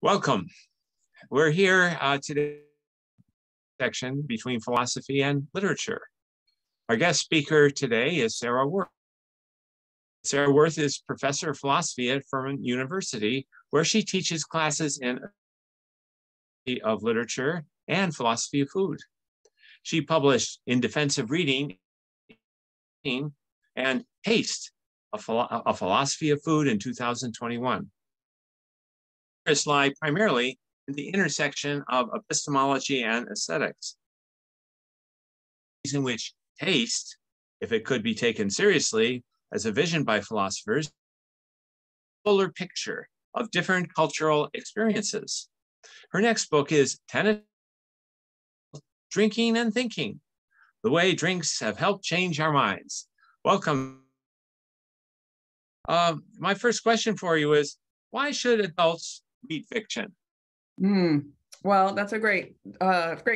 Welcome. We're here today section between philosophy and literature. Our guest speaker today is Sarah Worth. Sarah Worth is professor of philosophy at Furman University, where she teaches classes in of literature and philosophy of food. She published In Defense of Reading and Taste, a philosophy of food in 2021. Interests lie primarily in the intersection of epistemology and aesthetics, in which taste, if it could be taken seriously as a vision by philosophers, a fuller picture of different cultural experiences. Her next book is Drinking and Thinking, The Way Drinks Have Helped Change Our Minds. Welcome. My first question for you is, why should adults read fiction? Well, that's a great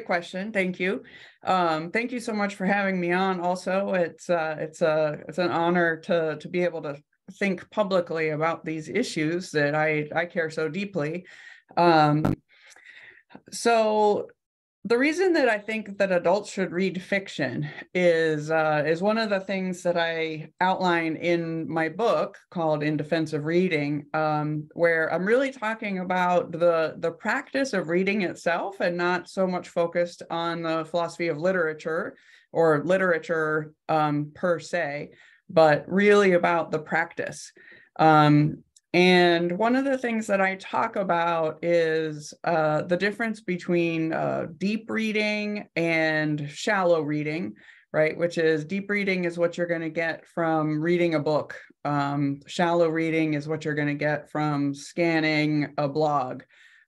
question. Thank you. Thank you so much for having me on. Also, it's an honor to be able to think publicly about these issues that I care so deeply. So the reason that I think that adults should read fiction is one of the things that I outline in my book called In Defense of Reading, where I'm really talking about the practice of reading itself and not so much focused on the philosophy of literature or literature per se, but really about the practice. And one of the things that I talk about is the difference between deep reading and shallow reading, right? Which is deep reading is what you're going to get from reading a book. Shallow reading is what you're going to get from scanning a blog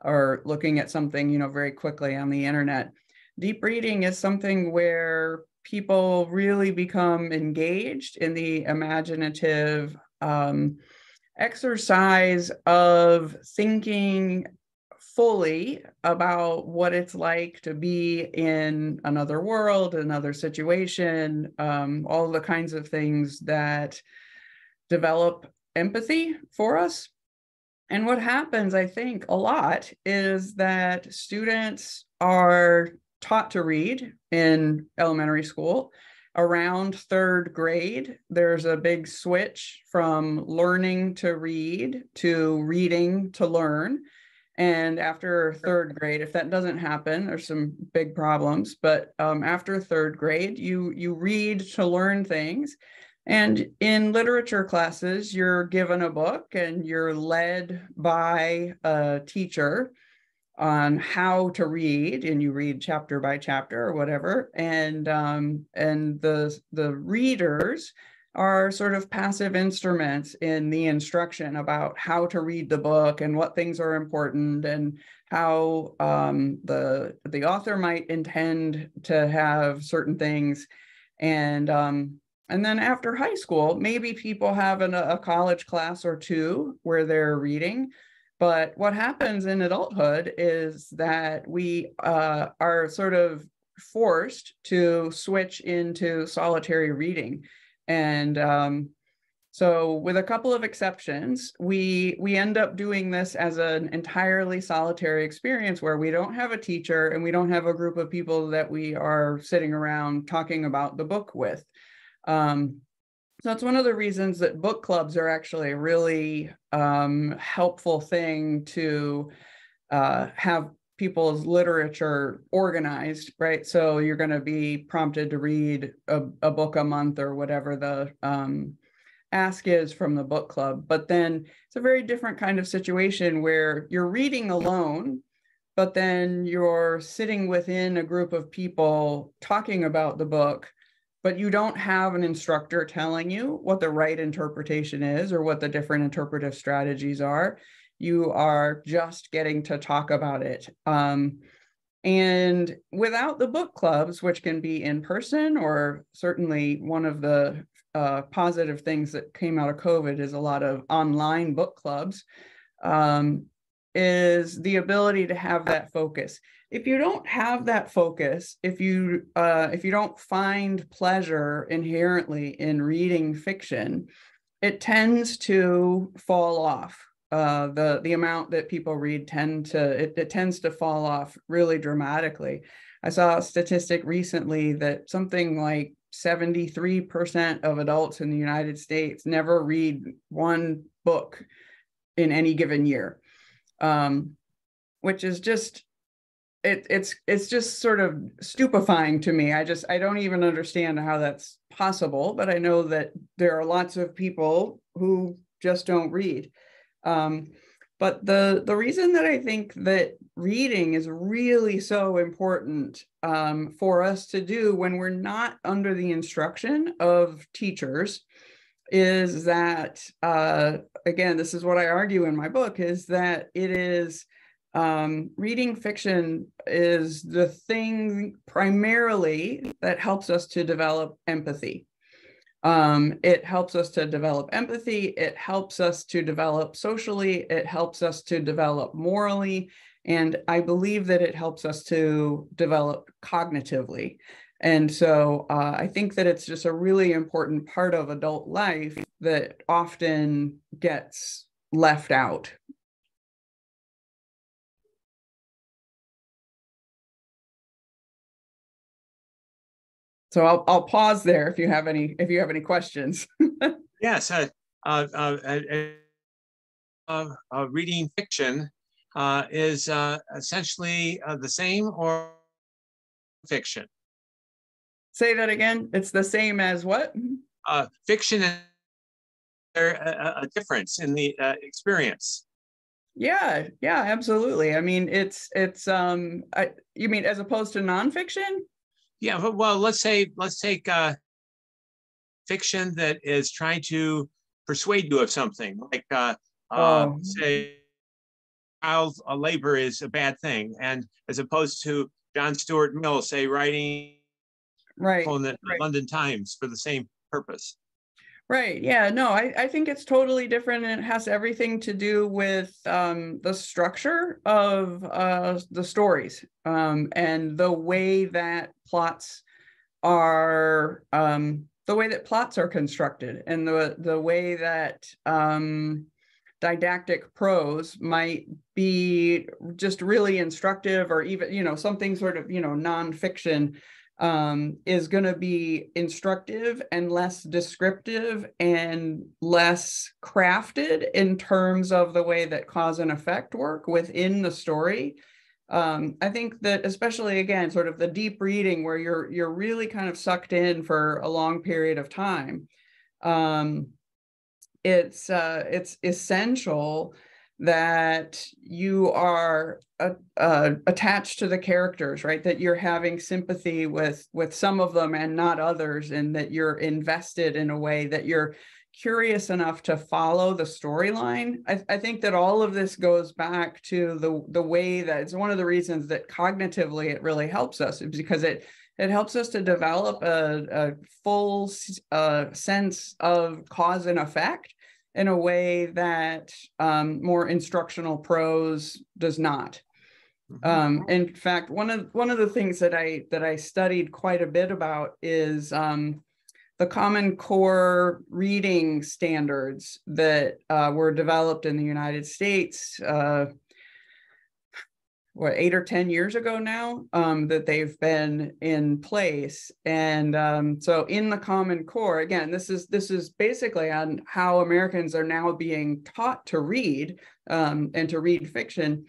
or looking at something, very quickly on the internet. Deep reading is something where people really become engaged in the imaginative exercise of thinking fully about what it's like to be in another world, another situation, all the kinds of things that develop empathy for us. And what happens, I think, a lot is that students are taught to read in elementary school. Around third grade, there's a big switch from learning to read to reading to learn. And after third grade, if that doesn't happen, there's some big problems. But after third grade, you read to learn things. And in literature classes, you're given a book and you're led by a teacher on how to read, and you read chapter by chapter or whatever, and the readers are sort of passive instruments in the instruction about how to read the book and what things are important and how the author might intend to have certain things. And then after high school, maybe people have a college class or two where they're reading. But what happens in adulthood is that we are sort of forced to switch into solitary reading. And so with a couple of exceptions, we end up doing this as an entirely solitary experience where we don't have a teacher and we don't have a group of people that we are sitting around talking about the book with. So it's one of the reasons that book clubs are actually a really helpful thing to have people's literature organized, right? So you're going to be prompted to read a book a month or whatever the ask is from the book club. But then it's a very different kind of situation where you're reading alone, but then you're sitting within a group of people talking about the book, but you don't have an instructor telling you what the right interpretation is or what the different interpretive strategies are. You are just getting to talk about it. And without the book clubs, which can be in person, or certainly one of the positive things that came out of COVID is a lot of online book clubs, is the ability to have that focus. If you don't have that focus, if you don't find pleasure inherently in reading fiction, it tends to fall off the amount that people read tends to fall off really dramatically. I saw a statistic recently that something like 73% of adults in the United States never read one book in any given year, which is just it's just sort of stupefying to me. I don't even understand how that's possible, but I know that there are lots of people who just don't read. But the reason that I think that reading is really so important for us to do when we're not under the instruction of teachers is that, again, this is what I argue in my book, is that it is reading fiction is the thing primarily that helps us to develop empathy. It helps us to develop empathy. It helps us to develop socially. It helps us to develop morally. And I believe that it helps us to develop cognitively. And so I think that it's just a really important part of adult life that often gets left out. So I'll pause there if you have any questions. Yes, reading fiction is essentially the same or fiction. Say that again. It's the same as what? Fiction is a difference in the experience. Yeah, absolutely. I mean, it's you mean as opposed to nonfiction? Yeah, well, let's take fiction that is trying to persuade you of something, like say child labor is a bad thing, and as opposed to John Stuart Mill, say, writing in the London Times for the same purpose. Right. Yeah, no, I think it's totally different, and it has everything to do with the structure of the stories and the way that plots are constructed, and the way that didactic prose might be just really instructive, or even, something sort of, nonfiction is going to be instructive and less descriptive and less crafted in terms of the way that cause and effect work within the story. I think that, especially, again, sort of the deep reading where you're really kind of sucked in for a long period of time, it's essential that you are attached to the characters, right? That you're having sympathy with some of them and not others, and that you're invested in a way that you're curious enough to follow the storyline. I think that all of this goes back to the way that it's one of the reasons that cognitively it really helps us, is because it helps us to develop a full sense of cause and effect in a way that more instructional prose does not. In fact, one of the things that I studied quite a bit about is the Common Core reading standards that were developed in the United States 8 or 10 years ago now, that they've been in place. And so in the Common Core, again, this is basically on how Americans are now being taught to read and to read fiction,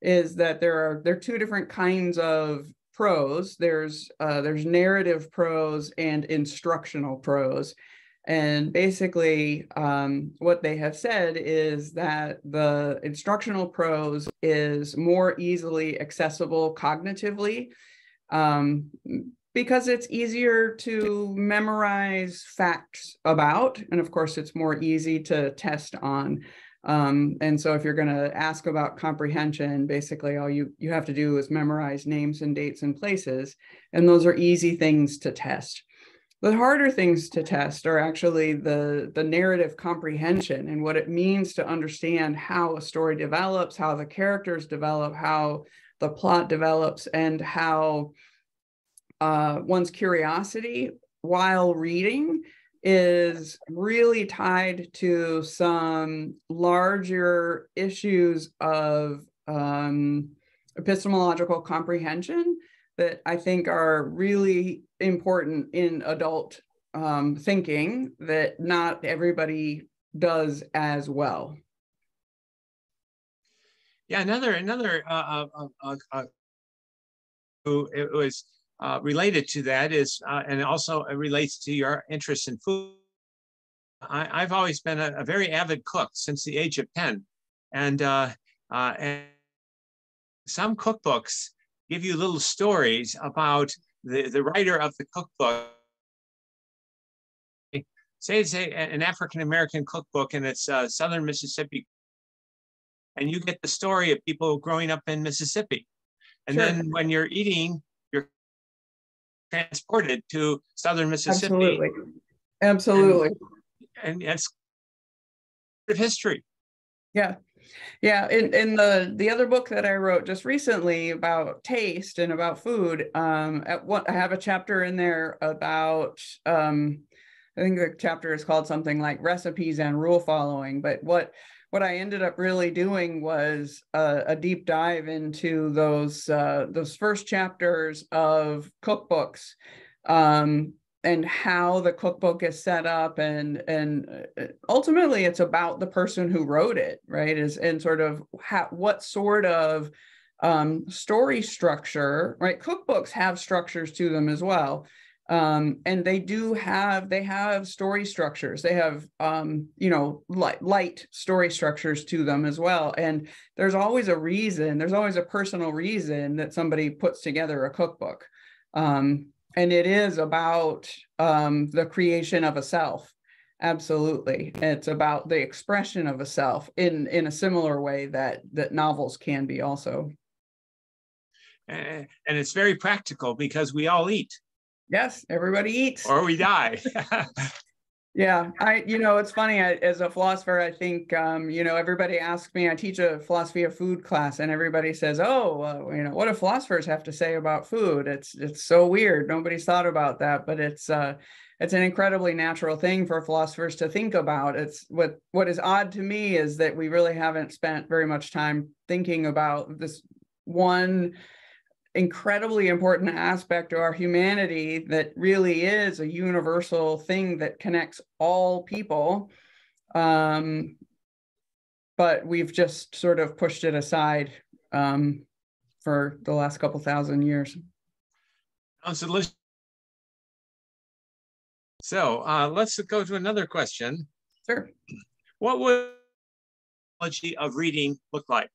is that there are two different kinds of prose. There's narrative prose and instructional prose. And basically, what they have said is that the instructional prose is more easily accessible cognitively, because it's easier to memorize facts about, and of course, it's more easy to test on. And so if you're going to ask about comprehension, basically all you have to do is memorize names and dates and places, and those are easy things to test. The harder things to test are actually the narrative comprehension and what it means to understand how a story develops, how the characters develop, how the plot develops, and how one's curiosity while reading is really tied to some larger issues of epistemological comprehension that I think are really important in adult thinking that not everybody does as well. Yeah, another it was related to that is, and also it relates to your interest in food. I've always been a very avid cook since the age of 10. And some cookbooks give you little stories about the writer of the cookbook. Say it's an African-American cookbook and it's Southern Mississippi. And you get the story of people growing up in Mississippi. And Sure. then when you're eating, you're transported to Southern Mississippi. Absolutely. Absolutely. And it's history. Yeah. Yeah. In the other book that I wrote just recently about taste and about food, I have a chapter in there about, I think the chapter is called something like recipes and rule following. But what I ended up really doing was a deep dive into those first chapters of cookbooks, and how the cookbook is set up, and ultimately it's about the person who wrote it, right? And sort of what sort of story structure, right? Cookbooks have structures to them as well. And they have story structures. They have, light story structures to them as well. And there's always a personal reason that somebody puts together a cookbook. And it is about the creation of a self. Absolutely. It's about the expression of a self in a similar way that novels can be also. And it's very practical because we all eat. Yes, everybody eats. Or we die. Yeah, it's funny, as a philosopher, I think, everybody asks me, I teach a philosophy of food class, and everybody says, what do philosophers have to say about food? It's so weird. Nobody's thought about that, but it's an incredibly natural thing for philosophers to think about. It's what is odd to me is that we really haven't spent very much time thinking about this one incredibly important aspect to our humanity that really is a universal thing that connects all people. But we've just sort of pushed it aside for the last couple thousand years. So let's go to another question. Sure. What would the of reading look like?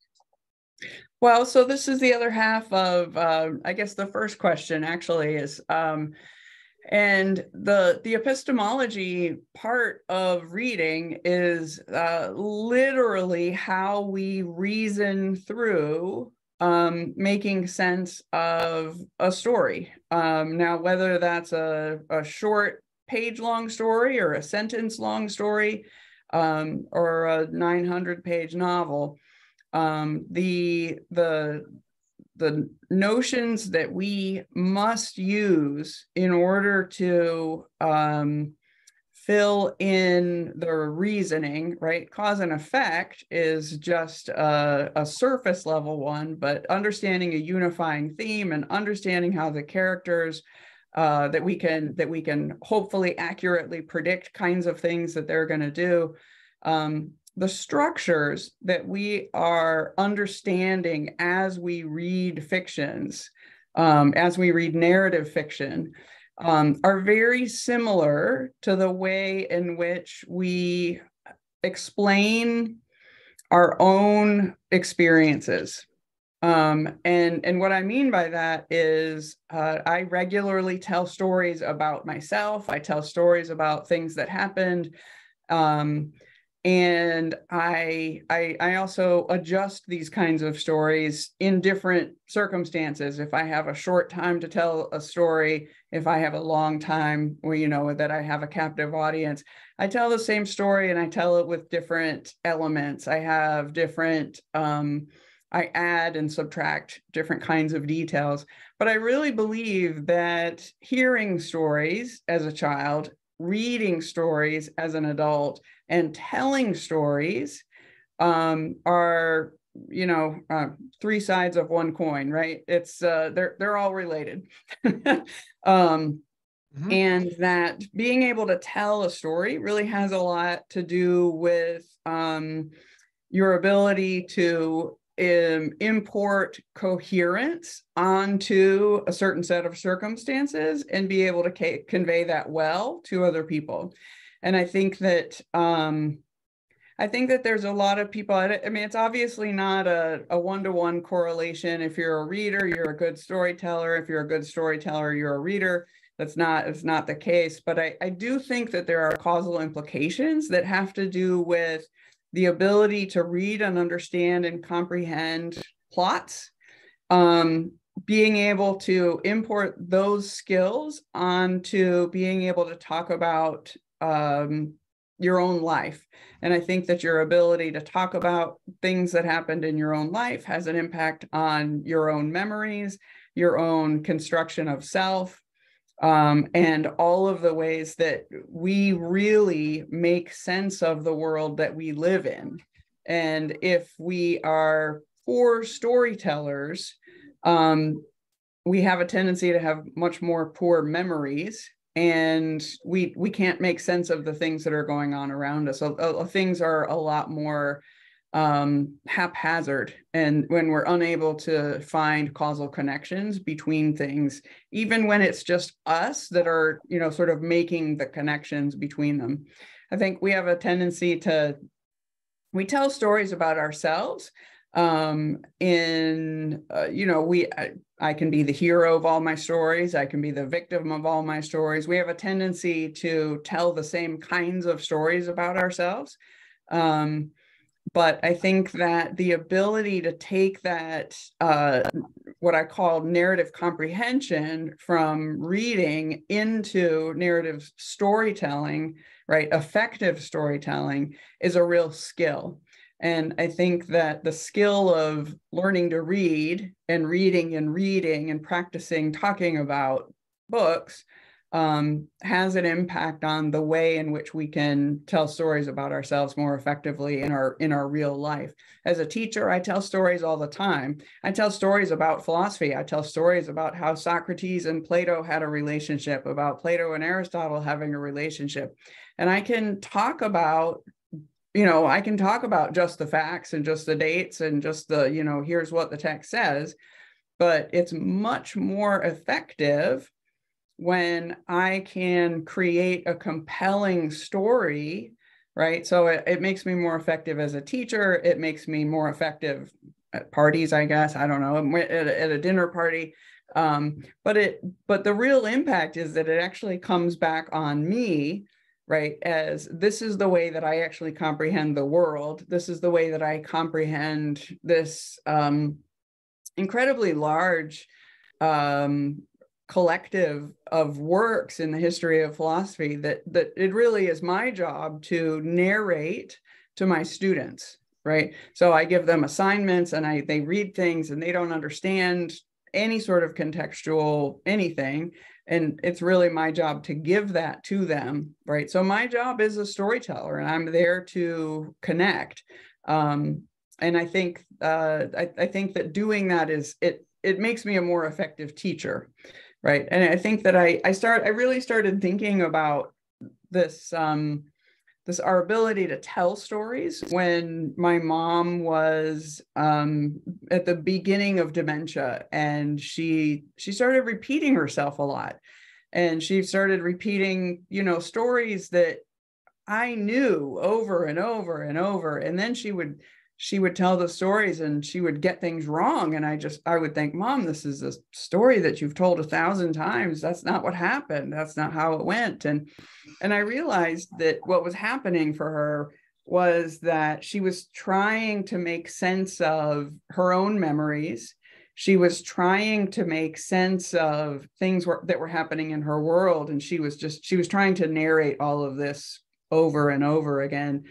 Well, so this is the other half of, I guess the first question actually is, and the epistemology part of reading is literally how we reason through making sense of a story. Now, whether that's a short page-long story or a sentence-long story or a 900-page novel, the notions that we must use in order to fill in the reasoning, right? Cause and effect is just a surface level one, but understanding a unifying theme and understanding how the characters that we can hopefully accurately predict kinds of things that they're going to do. The structures that we are understanding as we read fictions, as we read narrative fiction, are very similar to the way in which we explain our own experiences. And what I mean by that is I regularly tell stories about myself. I tell stories about things that happened. And I also adjust these kinds of stories in different circumstances. If I have a short time to tell a story, if I have a long time where, that I have a captive audience, I tell the same story and I tell it with different elements. I have different, I add and subtract different kinds of details. But I really believe that hearing stories as a child reading stories as an adult and telling stories are, three sides of one coin, right? It's they're all related. And that being able to tell a story really has a lot to do with your ability to import coherence onto a certain set of circumstances and be able to convey that well to other people. And I think that there's a lot of people, I mean, it's obviously not a one-to-one correlation. If you're a reader, you're a good storyteller. If you're a good storyteller, you're a reader. It's not the case. But I do think that there are causal implications that have to do with the ability to read and understand and comprehend plots, being able to import those skills onto being able to talk about your own life. And I think that your ability to talk about things that happened in your own life has an impact on your own memories, your own construction of self, and all of the ways that we really make sense of the world that we live in. And if we are poor storytellers, we have a tendency to have much more poor memories, and we can't make sense of the things that are going on around us. So things are a lot more haphazard, and when we're unable to find causal connections between things, even when it's just us that are, sort of making the connections between them. I think we have a tendency we tell stories about ourselves I can be the hero of all my stories. I can be the victim of all my stories. We have a tendency to tell the same kinds of stories about ourselves. But I think that the ability to take that, what I call narrative comprehension from reading into narrative storytelling, right, effective storytelling, is a real skill. And I think that the skill of learning to read and reading and practicing talking about books has an impact on the way in which we can tell stories about ourselves more effectively in our real life. As a teacher, I tell stories all the time. I tell stories about philosophy. I tell stories about how Socrates and Plato had a relationship, about Plato and Aristotle having a relationship. And I can talk about just the facts and just the dates and just the, here's what the text says, but it's much more effective when I can create a compelling story, right? So it makes me more effective as a teacher. It makes me more effective at parties, I guess. I don't know, at a dinner party. But the real impact is that it actually comes back on me, right? As this is the way that I actually comprehend the world. This is the way that I comprehend this incredibly large collective of works in the history of philosophy, that it really is my job to narrate to my students, right? So I give them assignments and they read things and they don't understand any sort of contextual anything. And it's really my job to give that to them, right? So my job is a storyteller, and I'm there to connect. And I think that doing that it makes me a more effective teacher, right? And I think that I really started thinking about this our ability to tell stories when my mom was at the beginning of dementia, and she started repeating herself a lot, and she started repeating stories that I knew over and over and over, and then she would tell the stories and she would get things wrong, and I would think, Mom, this is a story that you've told 1,000 times. That's not what happened. That's not how it went. And I realized that what was happening for her was that she was trying to make sense of her own memories. She was trying to make sense of things that were happening in her world, and she was trying to narrate all of this over and over again.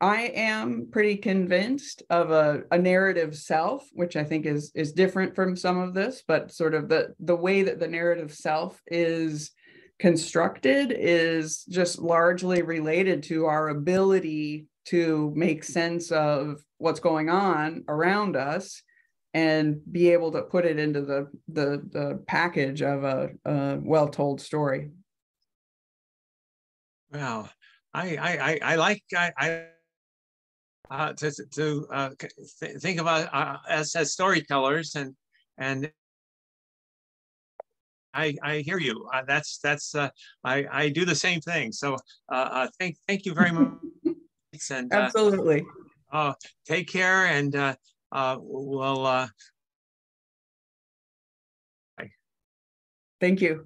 I am pretty convinced of a narrative self, which I think is different from some of this, but sort of the way that the narrative self is constructed is just largely related to our ability to make sense of what's going on around us and be able to put it into the package of a well-told story. Well, I like to think about us as storytellers, and I hear you. That's I do the same thing. So thank you very much, and Absolutely. take care, and we'll. Thank you.